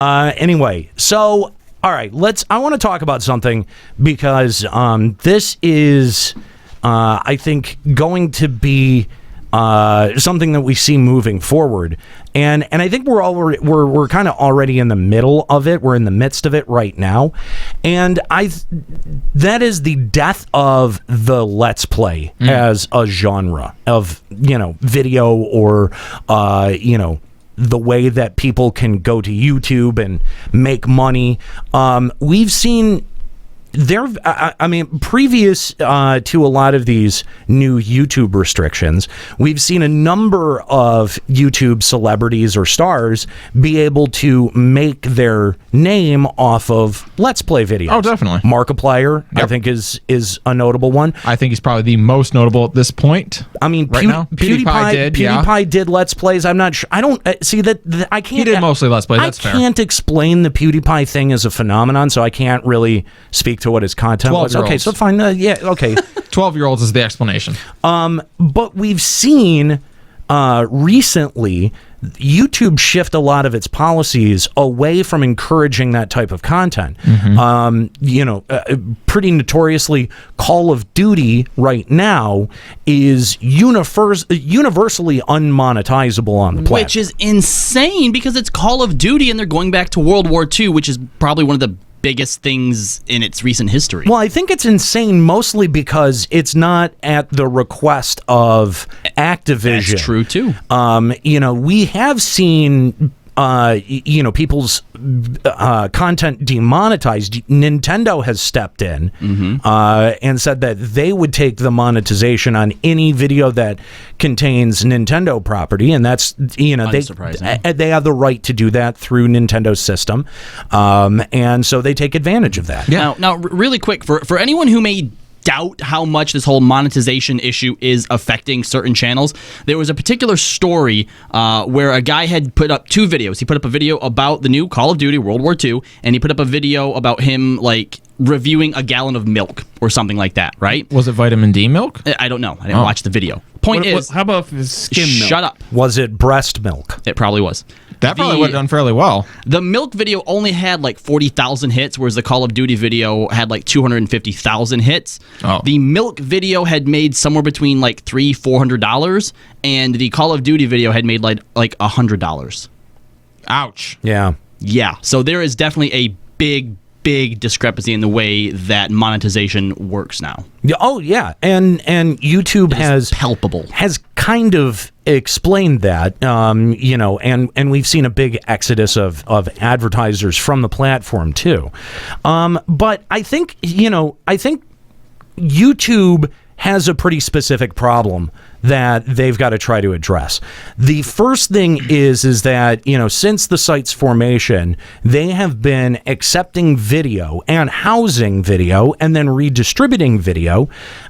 Anyway, so all right, I want to talk about something because this is, I think, going to be something that we see moving forward, and I think we're kind of already in the middle of it. We're in the midst of it right now, and that is the death of the Let's Play as a genre of video or the way that people can go to YouTube and make money. We've seen previous to a lot of these new YouTube restrictions, we've seen a number of YouTube celebrities or stars be able to make their name off of Let's Play videos. Oh, definitely. Markiplier, yep. I think, is a notable one. I think he's probably the most notable at this point. I mean, right now? PewDiePie did Let's Plays. I'm not sure. I don't see that. I can't. He did mostly Let's Play. That's fair. I can't explain the PewDiePie thing as a phenomenon, so I can't really speak to what his content was. Okay, so fine. Okay. 12-year-olds is the explanation. But we've seen recently YouTube shift a lot of its policies away from encouraging that type of content. Pretty notoriously, Call of Duty right now is universally unmonetizable on the platform. Which is insane because it's Call of Duty and they're going back to World War II, which is probably one of the biggest things in its recent history. Well, I think it's insane mostly because it's not at the request of Activision. That's true too. We have seen people's content demonetized. Nintendo has stepped in and said that they would take the monetization on any video that contains Nintendo property, and that's they have the right to do that through Nintendo's system, and so they take advantage of that. Yeah. Now, really quick, for anyone who may doubt how much this whole monetization issue is affecting certain channels, there was a particular story where a guy had put up two videos. He put up a video about the new Call of Duty World War II, and he put up a video about him reviewing a gallon of milk or something like that, right? Was it vitamin D milk? I don't know. I didn't watch the video. Point is, how about skim milk? Shut up. Was it breast milk? It probably was. That probably would have done fairly well. The milk video only had 40,000 hits, whereas the Call of Duty video had 250,000 hits. Oh. The milk video had made somewhere between $300-$400, and the Call of Duty video had made $100. Ouch. Yeah. Yeah. So there is definitely a big discrepancy in the way that monetization works now. Oh yeah, and YouTube has kind of explained that, and we've seen a big exodus of advertisers from the platform too. But I think YouTube has a pretty specific problem that they've got to try to address. The first thing is that, since the site's formation, they have been accepting video and housing video and then redistributing video.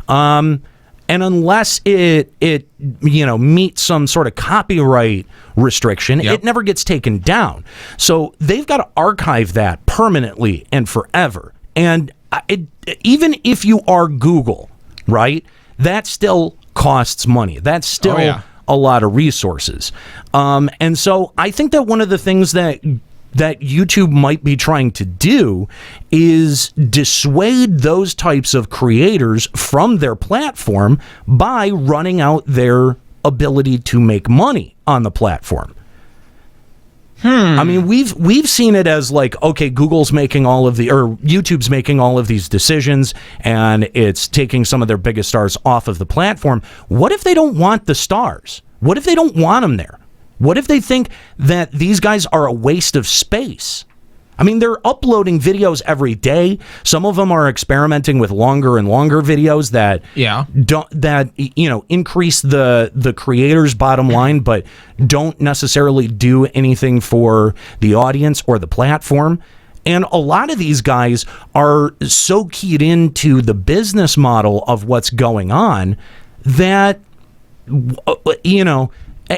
And unless it meets some sort of copyright restriction, it never gets taken down. So they've got to archive that permanently and forever. And even if you are Google, right, that still costs money. That's still a lot of resources. And so I think that one of the things that YouTube might be trying to do is dissuade those types of creators from their platform by running out their ability to make money on the platform. I mean, we've seen it as Google's making YouTube's making all of these decisions, and it's taking some of their biggest stars off of the platform. What if they don't want the stars? What if they don't want them there? What if they think that these guys are a waste of space? I mean, they're uploading videos every day. Some of them are experimenting with longer and longer videos that increase the creator's bottom line, but don't necessarily do anything for the audience or the platform. And a lot of these guys are so keyed into the business model of what's going on that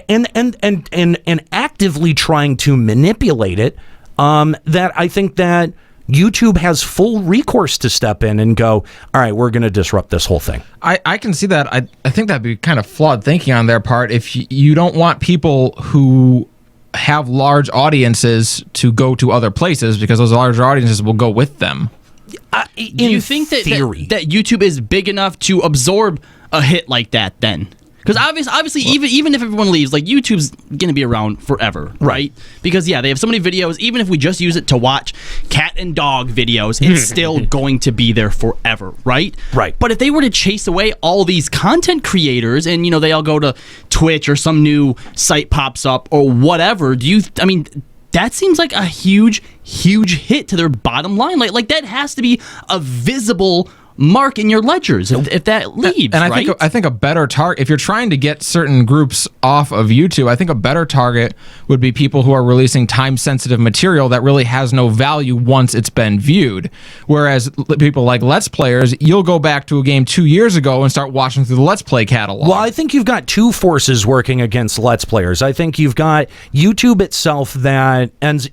and actively trying to manipulate it. That I think that YouTube has full recourse to step in and go, all right, we're going to disrupt this whole thing. I can see that. I think that'd be kind of flawed thinking on their part. If you don't want people who have large audiences to go to other places because those larger audiences will go with them. Do you think that YouTube is big enough to absorb a hit like that then? Because obviously, even if everyone leaves, like, YouTube's going to be around forever, right? Because, yeah, they have so many videos. Even if we just use it to watch cat and dog videos, it's still going to be there forever, right? Right. But if they were to chase away all these content creators and, they all go to Twitch or some new site pops up or whatever, that seems like a huge hit to their bottom line. Like that has to be a visible mark in your ledgers if that leaves, and right? I think a better target, if you're trying to get certain groups off of YouTube, I think a better target would be people who are releasing time-sensitive material that really has no value once it's been viewed. Whereas people like Let's Players, you'll go back to a game 2 years ago and start watching through the Let's Play catalog. Well, I think you've got two forces working against Let's Players. I think you've got YouTube itself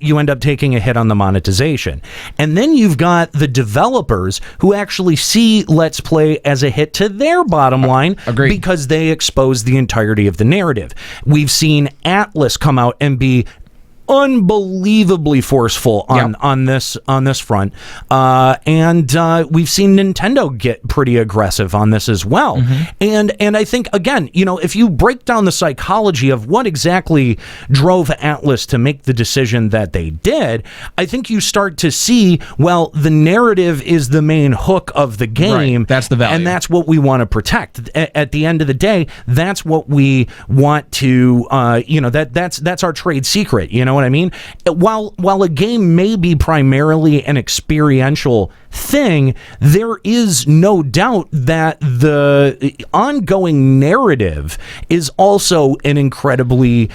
you end up taking a hit on the monetization. And then you've got the developers who actually see Let's Play as a hit to their bottom line. Agreed. Because they expose the entirety of the narrative. We've seen Atlas come out and be unbelievably forceful on this front, and we've seen Nintendo get pretty aggressive on this as well. And I think, again, if you break down the psychology of what exactly drove Atlas to make the decision that they did, I think you start to see, well, the narrative is the main hook of the game. Right. That's the value, and that's what we want to protect. At the end of the day, that's what we want to that's our trade secret. You know what I mean? While a game may be primarily an experiential thing, there is no doubt that the ongoing narrative is also an incredibly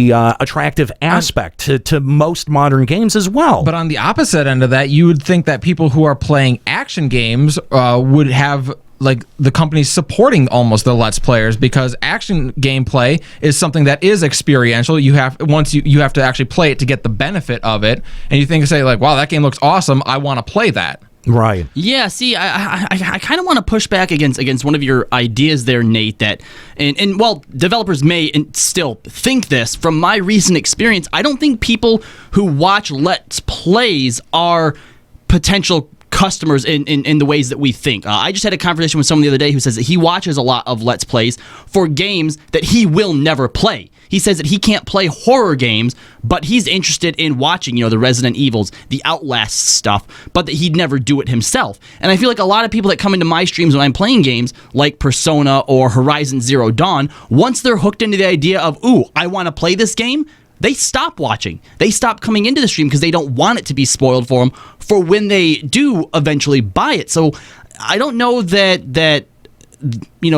attractive aspect to most modern games as well. But on the opposite end of that, you would think that people who are playing action games would have like the companies supporting almost the Let's Players, because action gameplay is something that is experiential. You have to actually play it to get the benefit of it, and you say like, wow, that game looks awesome, I want to play that. Right. Yeah, see, I kind of want to push back against one of your ideas there, Nate, that, and well, developers may still think this. From my recent experience, I don't think people who watch Let's Plays are potential customers in the ways that we think. I just had a conversation with someone the other day who says that he watches a lot of Let's Plays for games that he will never play. He says that he can't play horror games, but he's interested in watching, the Resident Evils, the Outlast stuff, but that he'd never do it himself. And I feel like a lot of people that come into my streams when I'm playing games like Persona or Horizon Zero Dawn, once they're hooked into the idea of, ooh, I want to play this game, they stop watching. They stop coming into the stream because they don't want it to be spoiled for them for when they do eventually buy it. So I don't know that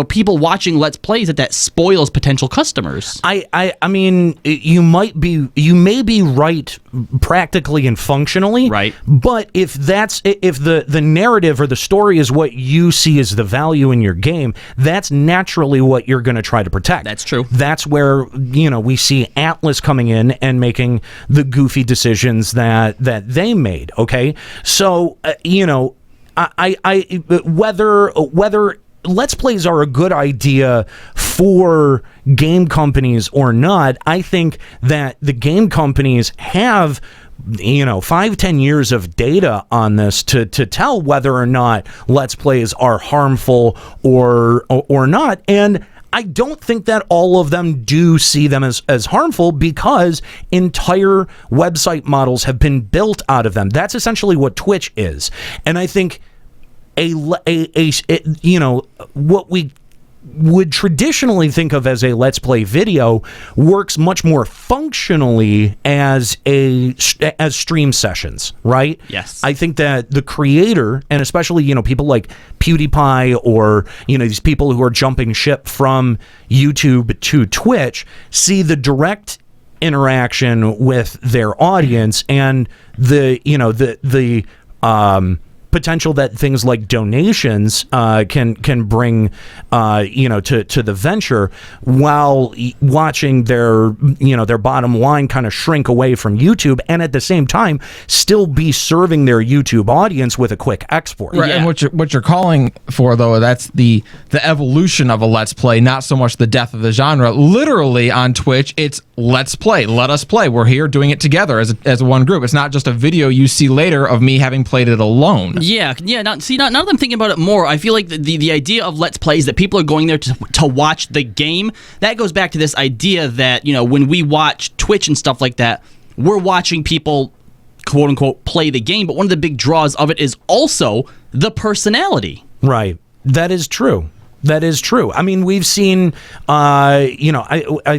people watching Let's Plays that spoils potential customers. I mean, you may be right practically and functionally, right? But if the narrative or the story is what you see as the value in your game, that's naturally what you're going to try to protect. That's true. That's where we see Atlas coming in and making the goofy decisions that they made. Okay, so whether Let's Plays are a good idea for game companies or not, I think that the game companies have 5-10 years of data on this to tell whether or not Let's Plays are harmful or not. And I don't think that all of them do see them as harmful, because entire website models have been built out of them. That's essentially what Twitch is. And I think what we would traditionally think of as a Let's Play video works much more functionally as stream sessions, right? Yes. I think that the creator, and especially people like PewDiePie or these people who are jumping ship from YouTube to Twitch, see the direct interaction with their audience and the potential that things like donations can bring to the venture, while watching their bottom line kind of shrink away from YouTube, and at the same time still be serving their YouTube audience with a quick export. Right, Yeah. and what you're calling for, though, that's the evolution of a Let's Play, not so much the death of the genre. Literally on Twitch, it's Let's Play, let us play. We're here doing it together as one group. It's not just a video you see later of me having played it alone. Yeah. Now that I'm thinking about it more, I feel like the idea of Let's Plays, that people are going there to watch the game, that goes back to this idea that, when we watch Twitch and stuff like that, we're watching people, quote unquote, play the game. But one of the big draws of it is also the personality. Right. That is true. That is true. I mean, we've seen, I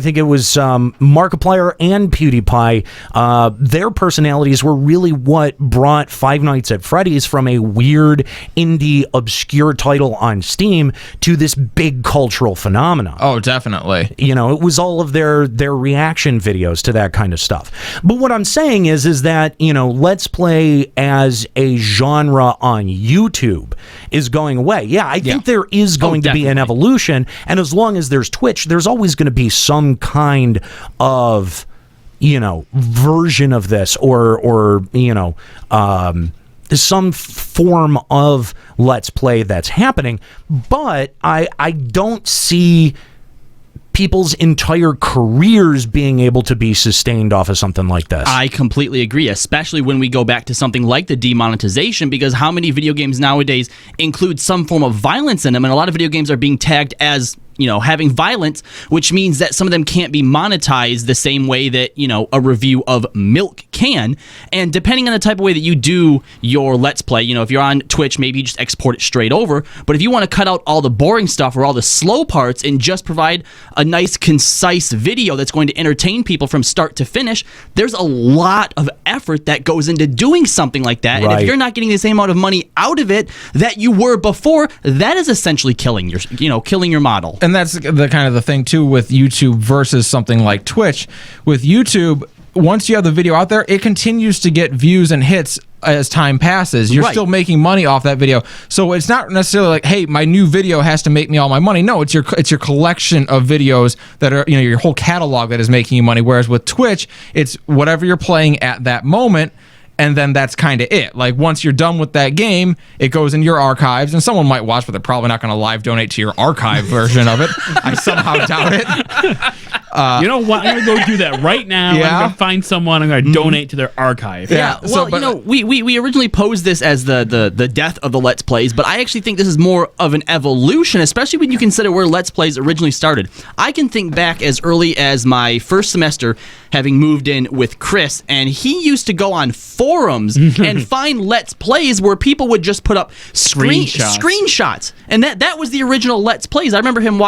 think it was Markiplier and PewDiePie. Their personalities were really what brought Five Nights at Freddy's from a weird, indie, obscure title on Steam to this big cultural phenomenon. Oh, definitely. It was all of their reaction videos to that kind of stuff. But what I'm saying is that, Let's Play as a genre on YouTube is going away. Yeah, I think there is going to be an evolution, and as long as there's Twitch, there's always going to be some kind of version of this, or some form of Let's Play that's happening. But I don't see people's entire careers being able to be sustained off of something like this. I completely agree, especially when we go back to something like the demonetization, because how many video games nowadays include some form of violence in them, and a lot of video games are being tagged as having violence, which means that some of them can't be monetized the same way that, a review of Milk can. And depending on the type of way that you do your Let's Play, if you're on Twitch, maybe you just export it straight over. But if you want to cut out all the boring stuff or all the slow parts and just provide a nice, concise video that's going to entertain people from start to finish, there's a lot of effort that goes into doing something like that. Right. And if you're not getting the same amount of money out of it that you were before, that is essentially killing your model. And that's the kind of the thing too with YouTube versus something like Twitch. With YouTube, once you have the video out there, it continues to get views and hits as time passes. You're still making money off that video. So it's not necessarily like, hey, my new video has to make me all my money. No, it's your collection of videos that are, your whole catalog that is making you money. Whereas with Twitch, it's whatever you're playing at that moment. And then that's kind of it. Like, once you're done with that game, it goes in your archives, and someone might watch, but they're probably not going to live donate to your archive version of it. I somehow doubt it. You know what? I'm going to go do that right now. Yeah? I'm going to find someone. I'm going to donate to their archive. Yeah, well, we originally posed this as the death of the Let's Plays, but I actually think this is more of an evolution, especially when you consider where Let's Plays originally started. I can think back as early as my first semester, having moved in with Chris, and he used to go on forums and find Let's Plays where people would just put up screenshots. And that was the original Let's Plays. I remember him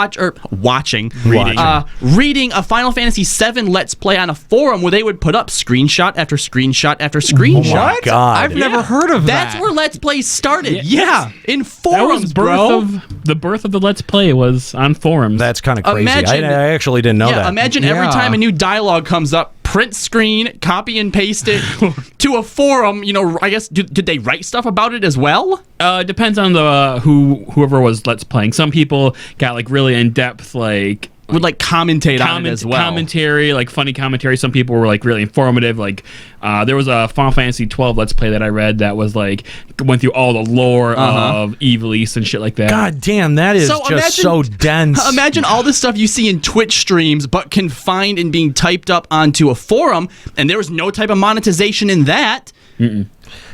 reading a Final Fantasy VII Let's Play on a forum where they would put up screenshot after screenshot after screenshot. Oh my God. I've never heard of that. That's where Let's Plays started. Yeah. In That forums, was bro. the birth of the Let's Play was on forums. That's kind of crazy. Imagine- I actually didn't know that. Imagine every Yeah. time a new dialogue comes up, print screen, copy and paste it to a forum. I guess did they write stuff about it as well? Depends on the whoever was Let's Playing. Some people got like really in depth, like Would like commentate on it as well. Commentary, like funny commentary. Some people were like really informative. Like there was a Final Fantasy 12 Let's Play that I read that was like went through all the lore of Evil East and shit like that. God damn, that is so dense. Imagine all the stuff you see in Twitch streams, but confined and being typed up onto a forum, and there was no type of monetization in that.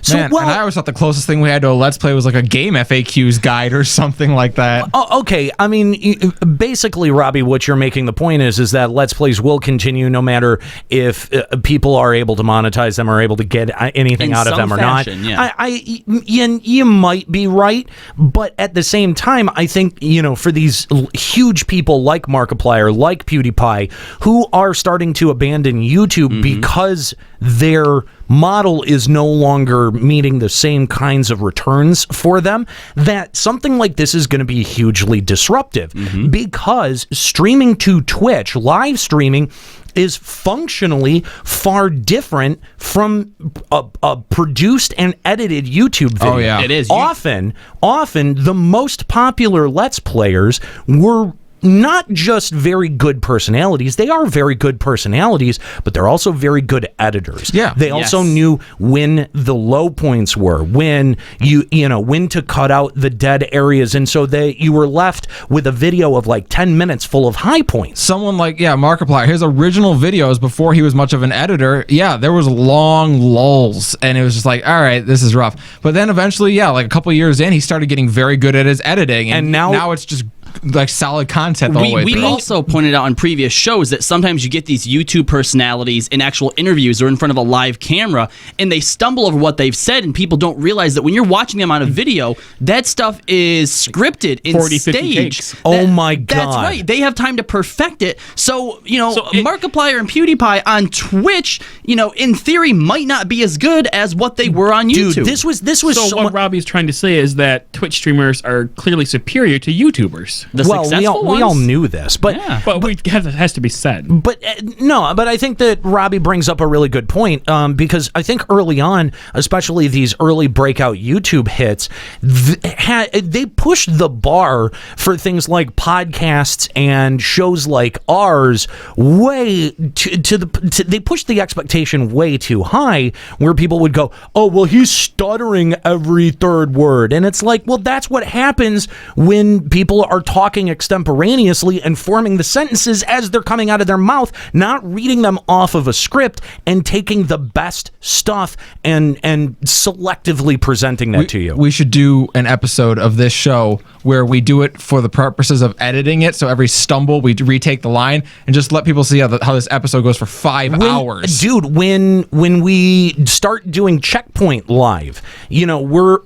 So, Man, and I always thought the closest thing we had to a Let's Play was like a game FAQs guide or something like that. Oh, okay. I mean, basically, Robbie, what you're making the point is that Let's Plays will continue no matter if people are able to monetize them or able to get anything out of them or fashion, not. yeah. You might be right, but at the same time, I think, for these huge people like Markiplier, like PewDiePie, who are starting to abandon YouTube because their model is no longer meeting the same kinds of returns for them, that something like this is going to be hugely disruptive, because streaming to Twitch, live streaming, is functionally far different from a produced and edited YouTube video. Oh, yeah. It is. Often the most popular Let's Players were not just very good personalities. They are very good personalities, but they're also very good editors. Yeah. They also knew when the low points were, when when to cut out the dead areas, and so you were left with a video of like 10 minutes full of high points. Someone like, Markiplier, his original videos before he was much of an editor, there was long lulls, and it was just like, all right, this is rough. But then eventually, like a couple years in, he started getting very good at his editing, and now it's just like solid content the whole way through. We also pointed out on previous shows that sometimes you get these YouTube personalities in actual interviews or in front of a live camera, and they stumble over what they've said, and people don't realize that when you're watching them on a video, that stuff is scripted and 40, 50 staged. takes. Oh my God. That's right. They have time to perfect it. So, Markiplier and PewDiePie on Twitch, in theory, might not be as good as what they were on YouTube. Dude, this was So what Robbie's trying to say is that Twitch streamers are clearly superior to YouTubers. The successful we all ones? knew this, but It has to be said. But but I think that Robbie brings up a really good point, because I think early on, especially these early breakout YouTube hits, they pushed the bar for things like podcasts and shows like ours way they pushed the expectation way too high, where people would go, oh, well, he's stuttering every third word. And it's like, well, that's what happens when people are talking extemporaneously and forming the sentences as they're coming out of their mouth, not reading them off of a script and taking the best stuff and selectively presenting that to you. We should do an episode of this show where we do it for the purposes of editing it. So every stumble, we retake the line and just let people see how this episode goes for 5 hours. Dude, when we start doing Checkpoint live, we're...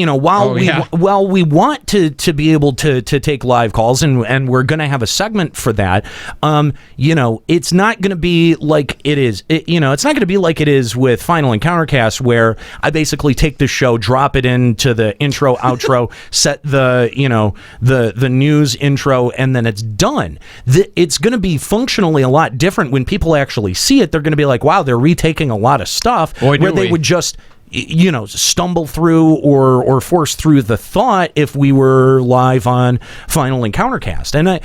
while we want to be able to take live calls, and we're going to have a segment for that, it's not going to be like it is. It's not going to be like it is with Final Encountercast, where I basically take the show, drop it into the intro, outro, set the news intro, and then it's done. It's going to be functionally a lot different when people actually see it. They're going to be like, wow, they're retaking a lot of stuff, where they would just stumble through or force through the thought if we were live on Final Encountercast. And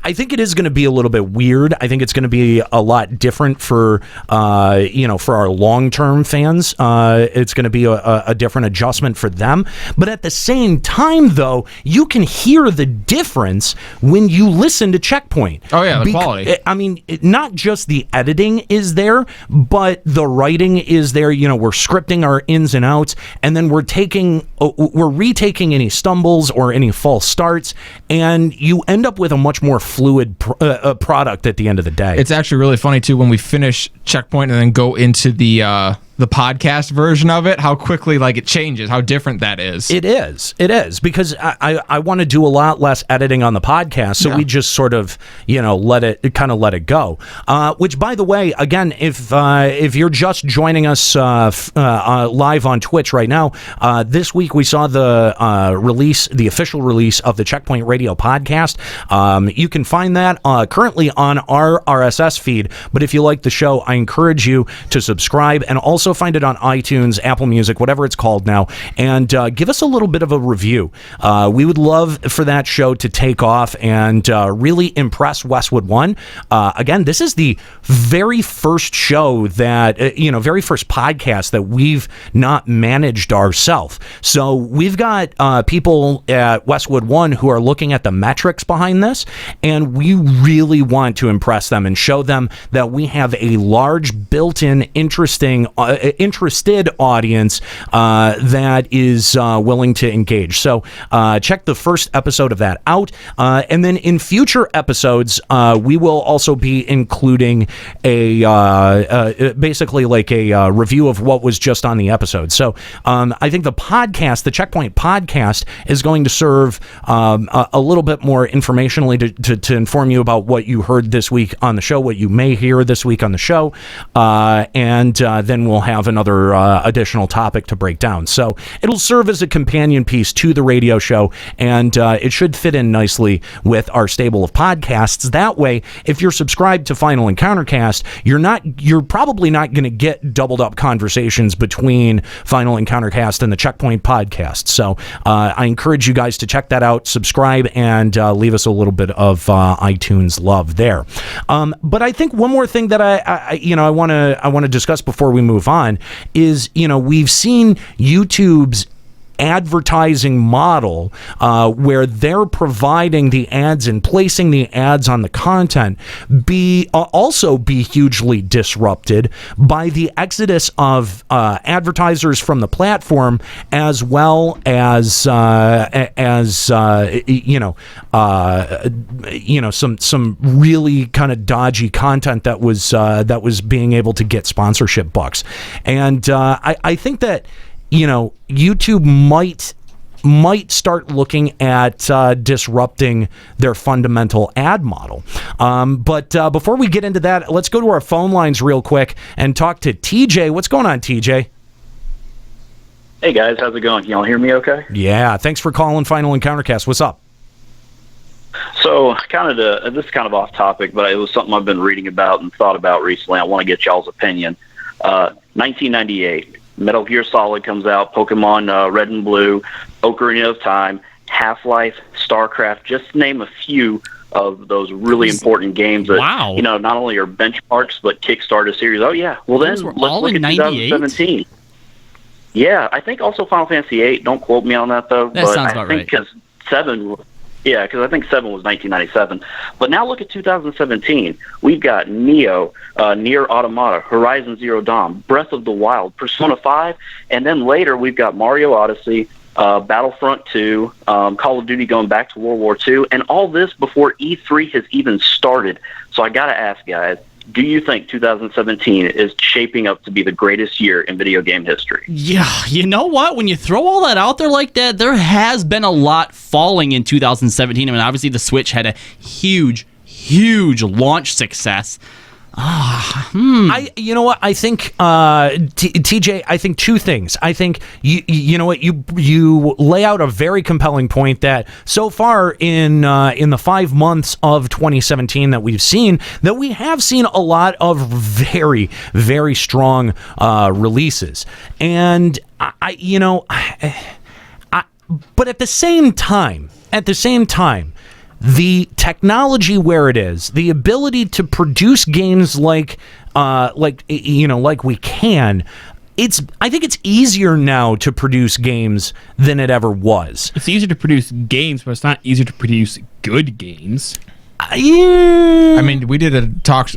I think it is going to be a little bit weird. I think it's going to be a lot different for our long-term fans. It's going to be a different adjustment for them. But at the same time, though, you can hear the difference when you listen to Checkpoint. Oh, yeah, the quality. I mean, not just the editing is there, but the writing is there. We're scripting our ins and outs, and then we're retaking any stumbles or any false starts, and you end up with a much more fluid product at the end of the day. It's actually really funny too when we finish Checkpoint and then go into the podcast version of it, how quickly it changes, how different that is. It is because I want to do a lot less editing on the podcast, so we just sort of let it go. Which, by the way, again, if you're just joining us live on Twitch right now, this week we saw the official release of the Checkpoint Radio podcast. You can find that currently on our RSS feed, but if you like the show, I encourage you to subscribe and also find it on iTunes, Apple Music, whatever it's called now, and give us a little bit of a review. We would love for that show to take off and really impress Westwood One. Again, this is the very first show that, very first podcast that we've not managed ourselves. So we've got people at Westwood One who are looking at the metrics behind this, and we really want to impress them and show them that we have a large, built-in, interesting interested audience that is willing to engage. So check the first episode of that out, and then in future episodes, we will also be including basically like a review of what was just on the episode. So I think the podcast, the Checkpoint podcast, is going to serve a little bit more informationally to inform you about what you heard this week on the show, what you may hear this week on the show, and then we'll have another additional topic to break down. So it'll serve as a companion piece to the radio show, and it should fit in nicely with our stable of podcasts. That way, if you're subscribed to Final Encountercast, you're probably not going to get doubled up conversations between Final Encountercast and the Checkpoint podcast. So I encourage you guys to check that out, subscribe, and leave us a little bit of iTunes love there. But I think one more thing that I want to discuss before we move on is, we've seen YouTube's advertising model where they're providing the ads and placing the ads on the content also be hugely disrupted by the exodus of advertisers from the platform, as well as some really kind of dodgy content that was being able to get sponsorship bucks. And I think that YouTube might start looking at disrupting their fundamental ad model. But before we get into that, let's go to our phone lines real quick and talk to TJ. What's going on, TJ? Hey guys, how's it going? Can y'all hear me okay? Yeah, thanks for calling Final Encountercast. What's up? So, this is kind of off topic, but it was something I've been reading about and thought about recently. I want to get y'all's opinion. 1998. Metal Gear Solid comes out, Pokemon Red and Blue, Ocarina of Time, Half-Life, StarCraft, just to name a few of those really important games that, not only are benchmarks, but kickstart a series. Oh, yeah. Well, then, let's look at 2017. Yeah, I think also Final Fantasy VIII. Don't quote me on that, though. That sounds about right. Because 7... Yeah, because I think 7 was 1997. But now look at 2017. We've got Neo, Nier Automata, Horizon Zero Dawn, Breath of the Wild, Persona 5, and then later we've got Mario Odyssey, Battlefront 2, Call of Duty going back to World War II, and all this before E3 has even started. So I got to ask, guys, do you think 2017 is shaping up to be the greatest year in video game history? Yeah, you know what? When you throw all that out there like that, there has been a lot falling in 2017. I mean, obviously the Switch had a huge launch success. You know what? I think TJ. I think two things. I think you know what you lay out a very compelling point that so far in the 5 months of 2017 that we have seen a lot of very, very strong releases, and but at the same time. The technology where it is, the ability to produce games like we can, I think it's easier now to produce games than it ever was. It's easier to produce games, but it's not easier to produce good games. I mean, we did a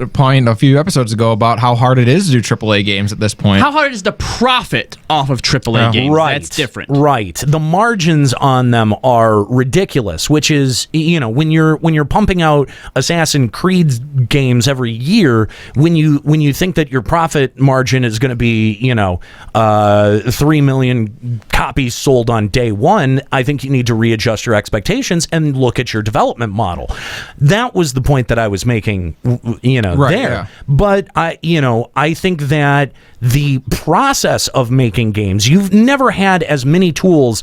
point a few episodes ago about how hard it is to do AAA games at this point. How hard it is to profit off of AAA games. Right. That's different. Right. The margins on them are ridiculous, which is, when you're pumping out Assassin's Creed games every year, when you think that your profit margin is going to be, 3 million copies sold on day one, I think you need to readjust your expectations and look at your development model. That was the point that I was making, right, there. Yeah. But I think that the process of making games, you've never had as many tools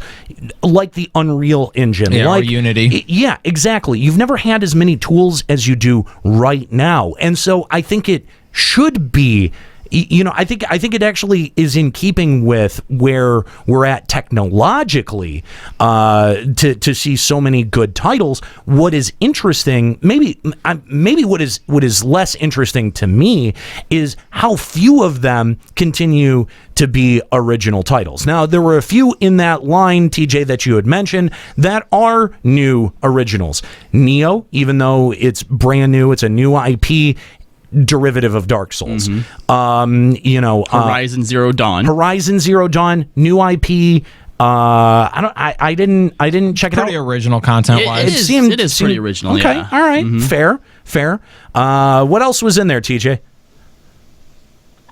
like the Unreal Engine, like or Unity. Yeah, exactly. You've never had as many tools as you do right now, and so I think it should be. I think it actually is in keeping with where we're at technologically to see so many good titles. What is interesting, maybe what is less interesting to me, is how few of them continue to be original titles. Now, there were a few in that line, TJ, that you had mentioned that are new originals. Neo, even though it's brand new, it's a new IP. derivative of Dark Souls. Horizon Zero Dawn. Horizon Zero Dawn, new IP. I didn't check it out. Pretty original content wise. It is pretty original. Okay, yeah. all right, fair. What else was in there, TJ?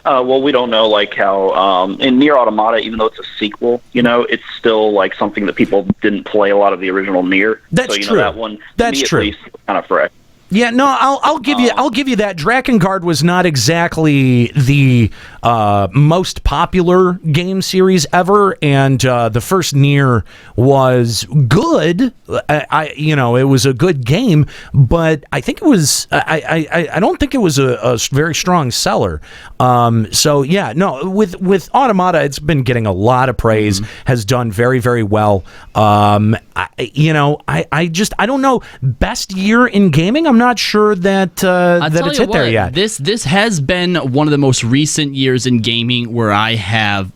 Well, we don't know like how in Nier Automata, even though it's a sequel, it's still like something that people didn't play a lot of the original Nier. That's so, true. That one, That's me, true. At least, kind of fresh. Yeah, no, I'll give you that. Drakengard was not exactly the most popular game series ever, and the first Nier was good. It was a good game, but I think it was. I don't think it was a very strong seller. So yeah, no, with Automata, it's been getting a lot of praise. Has done very, very well. I don't know. Best year in gaming. I'm not sure that that it's hit there yet. This has been one of the most recent years in gaming where I have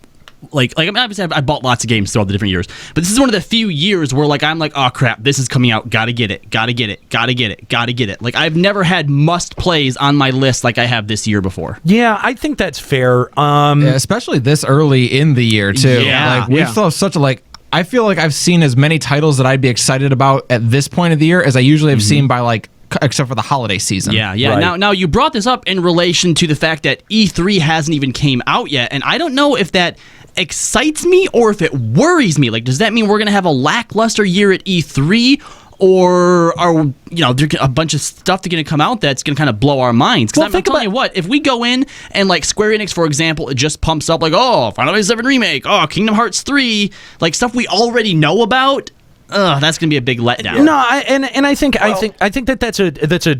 obviously I bought lots of games throughout the different years, but this is one of the few years where I'm like, oh crap, this is coming out, gotta get it. Like I've never had must plays on my list like I have this year before. Yeah, I think that's fair. Especially this early in the year too. Yeah, we still have such a I feel like I've seen as many titles that I'd be excited about at this point of the year as I usually have seen by except for the holiday season. Yeah. Right. Now you brought this up in relation to the fact that E3 hasn't even came out yet, and I don't know if that excites me or if it worries me. Does that mean we're going to have a lackluster year at E3? Or are there a bunch of stuff that's going to come out that's going to kind of blow our minds? Because I'm telling you what, if we go in and Square Enix, for example, it just pumps up Final Fantasy VII Remake, Kingdom Hearts 3, stuff we already know about. That's going to be a big letdown. No, I think that's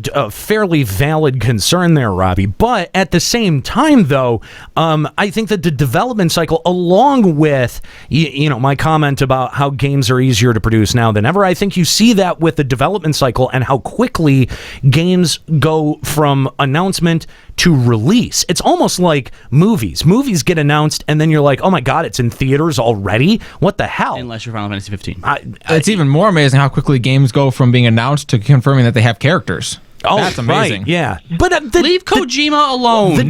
a fairly valid concern there, Robbie. But at the same time, though, I think that the development cycle, along with my comment about how games are easier to produce now than ever, I think you see that with the development cycle and how quickly games go from announcement to release. It's almost like movies. Movies get announced, and then you're like, oh my god, it's in theaters already? What the hell? Unless you're Final Fantasy 15. It's even more amazing how quickly games go from being announced to confirming that they have characters. Oh, that's amazing. Right, yeah. But leave Kojima alone.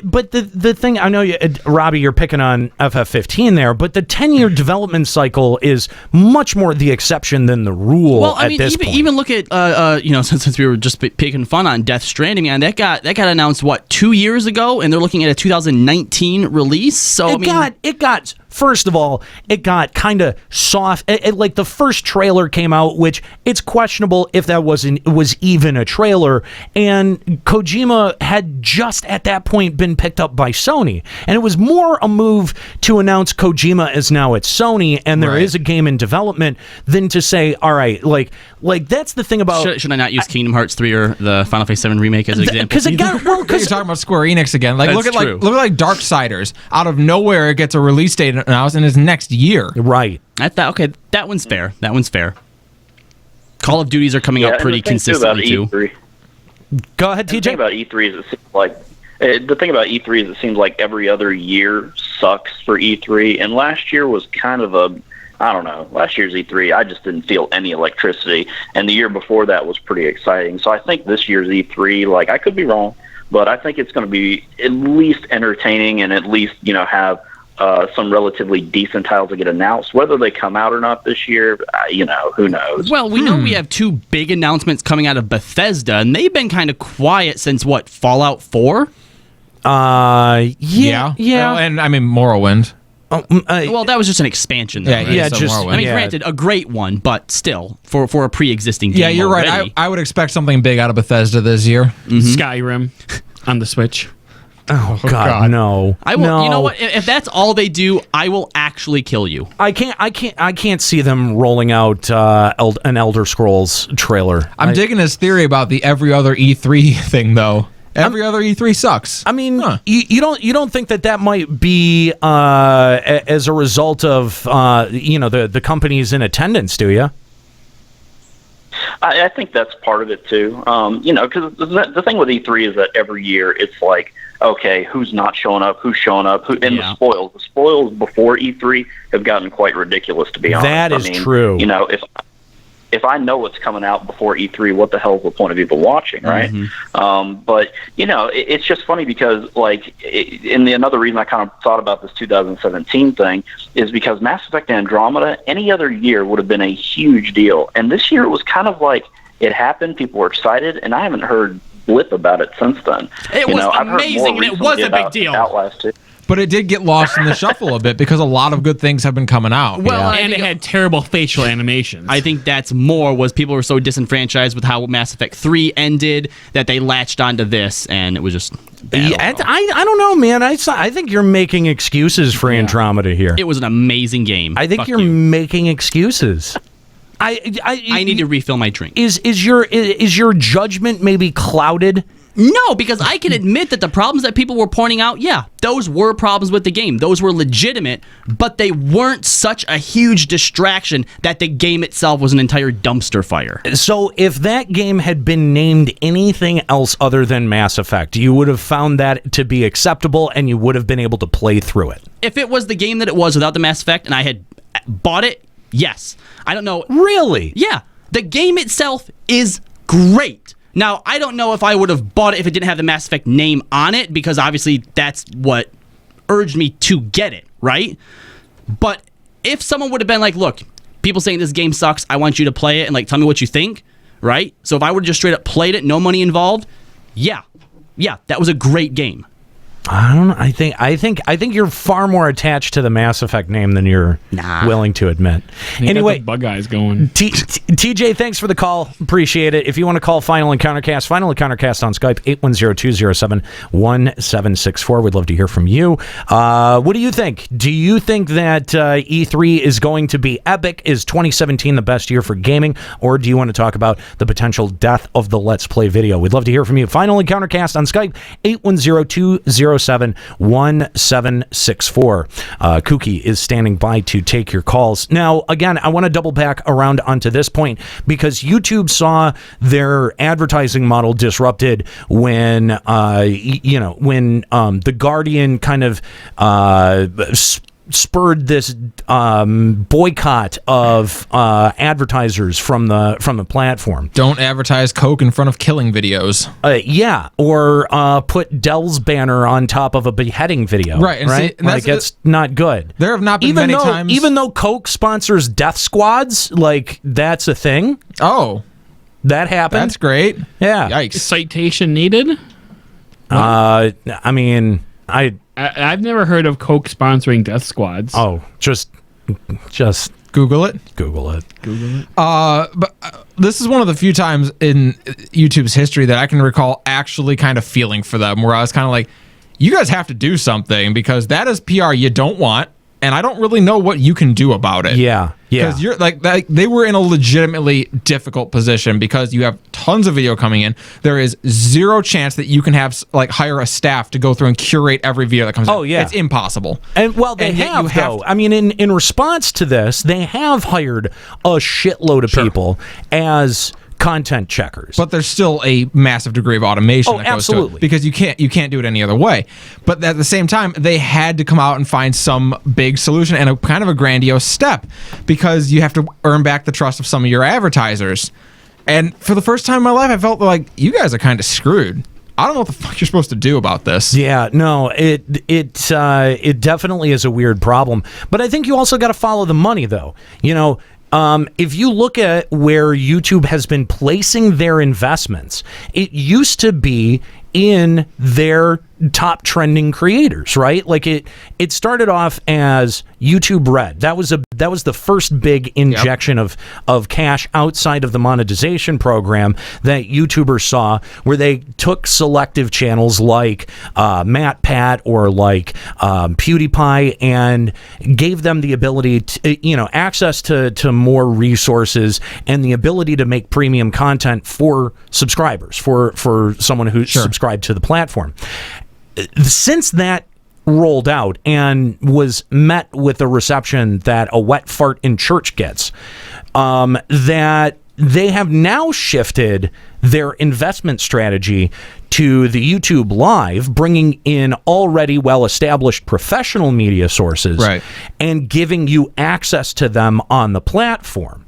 But the thing, I know, Robbie, you're picking on FF15 there, but the 10-year development cycle is much more the exception than the rule. Well, I mean, point. even look at since we were just picking fun on Death Stranding, and that got announced 2 years ago, and they're looking at a 2019 release. So it got. First of all, it got kind of soft. The first trailer came out, which it's questionable if that was even a trailer. And Kojima had just at that point been picked up by Sony, and it was more a move to announce Kojima as now at Sony, and there is a game in development, than to say, all right, that's the thing about. Should I not use Kingdom Hearts 3 or the Final Fantasy 7 remake as an example? Because you're talking about Square Enix again. Look at Darksiders. Out of nowhere, it gets a release date announced in his next year. Right. That one's fair. Call of Duties are coming out pretty consistently too. Go ahead, TJ. The thing about E3 is it seems like every other year sucks for E3, and last year was kind of last year's E3, I just didn't feel any electricity, and the year before that was pretty exciting. So I think this year's E3, I could be wrong, but I think it's going to be at least entertaining and at least have some relatively decent titles to get announced. Whether they come out or not this year, who knows? Well, we know we have two big announcements coming out of Bethesda, and they've been kind of quiet since Fallout 4? Yeah. Well, and I mean Morrowind. Well, that was just an expansion, though. Granted, a great one, but still, for a pre-existing game. Yeah, you're right. I would expect something big out of Bethesda this year. Skyrim on the Switch. Oh God, no! I will. No. You know what? If that's all they do, I will actually kill you. I can't see them rolling out an Elder Scrolls trailer. I'm digging his theory about the every other E3 thing, though. Every other E3 sucks. I mean, you don't think that might be as a result of the companies in attendance, do you? I think that's part of it too. Because the thing with E3 is that every year it's like, okay, who's not showing up, who's showing up, the spoils before E3 have gotten quite ridiculous, to be honest. That is true. if I know what's coming out before E3, what the hell is the point of even watching, right? But it's just funny because another reason I kind of thought about this 2017 thing is because Mass Effect Andromeda, any other year would have been a huge deal, and this year it was kind of like it happened, people were excited, and I haven't heard blip about it since then. It was amazing, and it was a big deal. Outlast 2. But it did get lost in the shuffle a bit because a lot of good things have been coming out. Well, And it had terrible facial animations. I think that's was people were so disenfranchised with how Mass Effect 3 ended that they latched onto this, and it was just bad. Yeah, I don't know, man. I think you're making excuses for Andromeda here. It was an amazing game. I think Fuck you're you. making excuses. I need to refill my drink. Is your judgment maybe clouded? No, because I can admit that the problems that people were pointing out, those were problems with the game. Those were legitimate, but they weren't such a huge distraction that the game itself was an entire dumpster fire. So if that game had been named anything else other than Mass Effect, you would have found that to be acceptable and you would have been able to play through it. If it was the game that it was without the Mass Effect and I had bought it, yes. I don't know. Really? Yeah. The game itself is great. Now, I don't know if I would have bought it if it didn't have the Mass Effect name on it, because obviously that's what urged me to get it, right? But if someone would have been like, look, people saying this game sucks, I want you to play it and tell me what you think, right? So if I would have just straight up played it, no money involved, yeah, that was a great game. I don't know. I think you're far more attached to the Mass Effect name than you're willing to admit. Anyway, bug eyes going. TJ, thanks for the call. Appreciate it. If you want to call Final Encountercast on Skype, 810-207-1764. We'd love to hear from you. What do you think? Do you think that E3 is going to be epic? Is 2017 the best year for gaming? Or do you want to talk about the potential death of the Let's Play video? We'd love to hear from you. Final Encountercast on Skype, 810-207-1764. Kookie is standing by to take your calls. Now, again, I want to double back around onto this point because YouTube saw their advertising model disrupted when, The Guardian kind of spurred this boycott of advertisers from the platform. Don't advertise Coke in front of killing videos. Or put Dell's banner on top of a beheading video. Right, and right? see, and it's not good. There have not been many times. Even though Coke sponsors death squads, that's a thing. Oh, that happened. That's great. Yeah. Yikes. Citation needed? I've never heard of Coke sponsoring death squads. Oh, just Google it. Google it. But this is one of the few times in YouTube's history that I can recall actually kind of feeling for them, where I was kind of like, you guys have to do something because that is PR you don't want, and I don't really know what you can do about it. Yeah. Because you're they were in a legitimately difficult position because you have tons of video coming in. There is zero chance that you can have hire a staff to go through and curate every video that comes in. Oh, yeah. It's impossible. And they have though. I mean, in response to this, they have hired a shitload of people as content checkers. But there's still a massive degree of automation that goes absolutely. to it because you can't do it any other way. But at the same time, they had to come out and find some big solution and a kind of a grandiose step because you have to earn back the trust of some of your advertisers. And for the first time in my life, I felt like you guys are kind of screwed. I don't know what the fuck you're supposed to do about this. Yeah, no, it definitely is a weird problem. But I think you also got to follow the money, though. If you look at where YouTube has been placing their investments, it used to be in their top trending creators, right? It started off as YouTube Red. That was the first big injection of cash outside of the monetization program that YouTubers saw, where they took selective channels like MatPat or PewDiePie and gave them the ability to, access to more resources and the ability to make premium content for subscribers, for someone who's subscribed to the platform. Since that rolled out and was met with a reception that a wet fart in church gets, that they have now shifted their investment strategy to the YouTube Live, bringing in already well-established professional media sources, Right. and giving you access to them on the platform.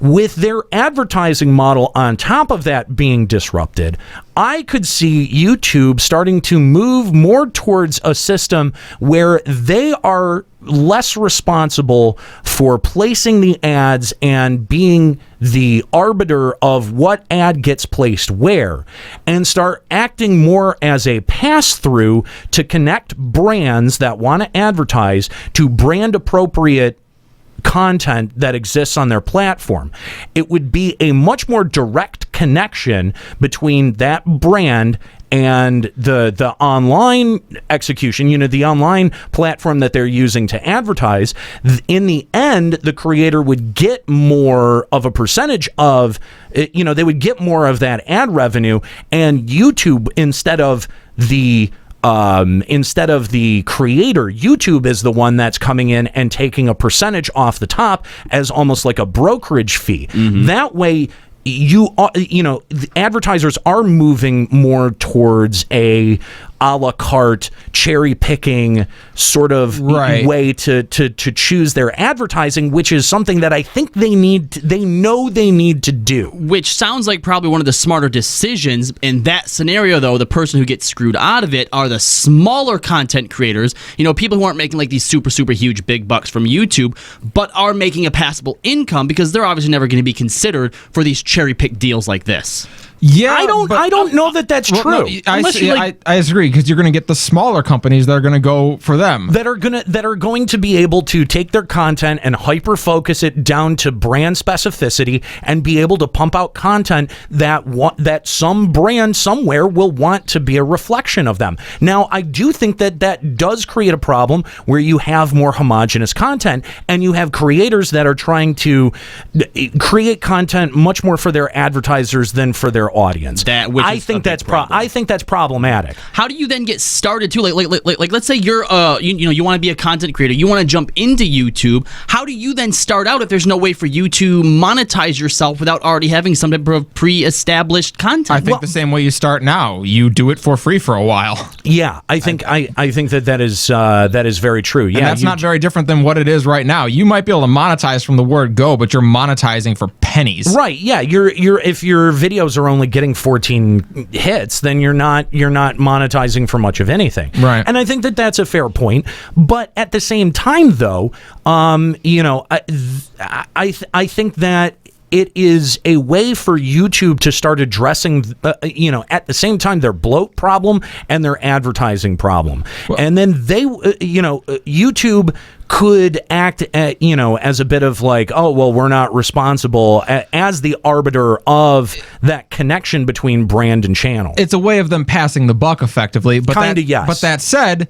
With their advertising model on top of that being disrupted, I could see YouTube starting to move more towards a system where they are less responsible for placing the ads and being the arbiter of what ad gets placed where, and start acting more as a pass-through to connect brands that want to advertise to brand appropriate content that exists on their platform. It would be a much more direct connection between that brand and the online execution, the online platform that they're using to advertise. In the end, the creator would get more of a percentage of, they would get more of that ad revenue, and YouTube, instead of the creator, YouTube is the one that's coming in and taking a percentage off the top as almost like a brokerage fee. That way, the advertisers are moving more towards a la carte, cherry picking sort of way to choose their advertising, which is something that I think they know they need to do. Which sounds like probably one of the smarter decisions. In that scenario, though, the person who gets screwed out of it are the smaller content creators, people who aren't making like these super, super huge big bucks from YouTube, but are making a passable income because they're obviously never going to be considered for these cherry pick deals like this. Yeah, I don't know that that's true. No, I disagree, because you're going to get the smaller companies that are going to go for them. That are going to be able to take their content and hyper focus it down to brand specificity and be able to pump out content that some brand somewhere will want to be a reflection of them. Now, I do think that does create a problem where you have more homogenous content and you have creators that are trying to create content much more for their advertisers than for their audience. I think that's problematic. How do you then get started too? Like let's say you're you want to be a content creator, you want to jump into YouTube. How do you then start out if there's no way for you to monetize yourself without already having some type of pre-established content? I think the same way you start now. You do it for free for a while. Yeah, I think that is very true. Yeah, and that's not very different than what it is right now. You might be able to monetize from the word go, but you're monetizing for pennies. Right. Yeah. If your videos are only getting 14 hits, then you're not monetizing for much of anything. Right. And I think that that's a fair point. But at the same time, though, I think that it is a way for YouTube to start addressing, at the same time, their bloat problem and their advertising problem. Well, and then YouTube could act, as a bit of like, oh, well, we're not responsible as the arbiter of that connection between brand and channel. It's a way of them passing the buck effectively. But yes. But that said,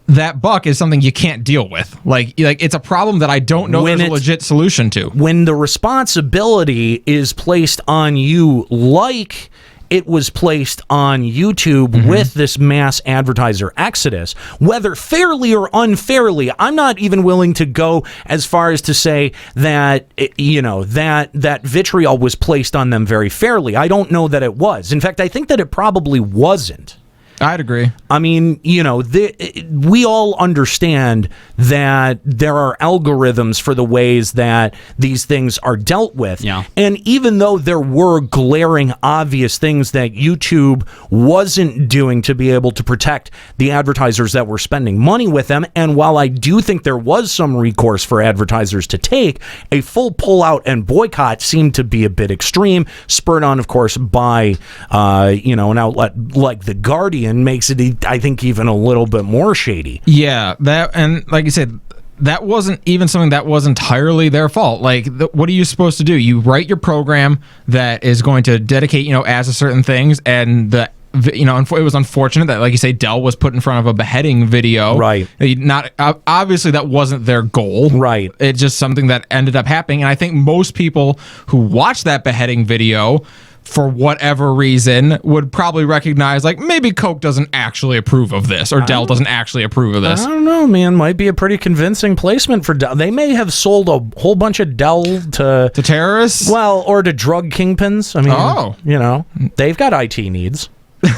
that buck is something you can't deal with. Like it's a problem that I don't know there's a legit solution to. When the responsibility is placed on you, like it was placed on YouTube with this mass advertiser exodus, whether fairly or unfairly, I'm not even willing to go as far as to say that, that vitriol was placed on them very fairly. I don't know that it was. In fact, I think that it probably wasn't. I'd agree. I mean, we all understand that there are algorithms for the ways that these things are dealt with. Yeah. And even though there were glaring, obvious things that YouTube wasn't doing to be able to protect the advertisers that were spending money with them, and while I do think there was some recourse for advertisers to take, a full pullout and boycott seemed to be a bit extreme, spurred on, of course, by, an outlet like The Guardian. Makes it, I think, even a little bit more shady. Yeah, and like you said, that wasn't even something that was entirely their fault. Like, what are you supposed to do? You write your program that is going to dedicate, ads to certain things, and it was unfortunate that, like you say, Dell was put in front of a beheading video. Right. Not obviously that wasn't their goal. Right. It's just something that ended up happening, and I think most people who watched that beheading video, for whatever reason, would probably recognize, like, maybe Coke doesn't actually approve of this, or Dell doesn't actually approve of this. I don't know, man. Might be a pretty convincing placement for Dell. They may have sold a whole bunch of Dell to terrorists? Well, or to drug kingpins. I mean, they've got IT needs. Any